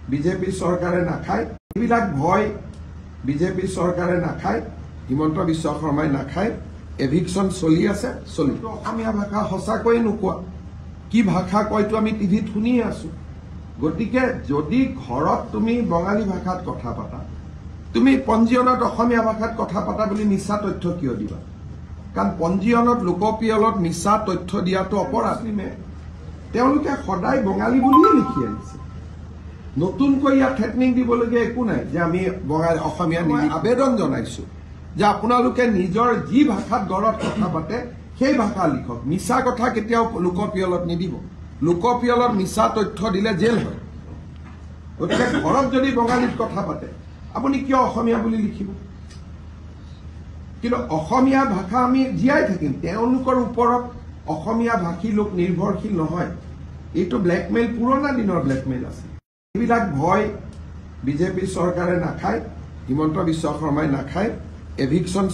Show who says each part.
Speaker 1: BJP চৰকাৰে নাখায় এইবিলাক ভয় বিজেপি চৰকাৰে নাখায় হিমন্ত বিশ্ব শৰ্মাই নাখায় এভিকশন চলি আছে চলিব অসমীয়া ভাষা সঁচাকৈ নোকোৱা কি ভাষা কয়তো আমি টিভিত শুনি আছো গতিকে যদি ঘৰত তুমি বঙালী ভাষাত কথা পাতা তুমি পঞ্জীয়নত অসমীয়া ভাষাত কথা পাতা বুলি মিছা তথ্য কিয় দিবা কাৰণ পঞ্জীয়নত লোকপিয়লত মিছা তথ্য দিয়াটো অপৰাধ তেওঁলোকে সদায় বঙালী বুলিয়ে লিখি আহিছে নতুনকৈ ইয়াত থ্ৰেটনিং দিবলগীয়া একো নাই যে আমি বঙালী অসমীয়া আবেদন জনাইছো যে আপোনালোকে নিজৰ যি ভাষাত ঘৰত কথা পাতে সেই ভাষা লিখক মিছা কথা কেতিয়াও লোকপিয়লত নিদিব লোকপিয়লত মিছা তথ্য দিলে জেল হয় গতিকে ঘৰত যদি বঙালীত কথা পাতে আপুনি কিয় অসমীয়া বুলি লিখিব কিন্তু অসমীয়া ভাষা আমি জীয়াই থাকিম তেওঁলোকৰ ওপৰত অসমীয়া ভাষী লোক নিৰ্ভৰশীল নহয় এইটো ব্লেকমেইল পুৰণা দিনৰ ব্লেকমেইল আছে এইবিলাক ভয় বিজেপি চৰকাৰে নাখায় হিমন্ত বিশ্ব শৰ্মাই নাখায় এভিকশন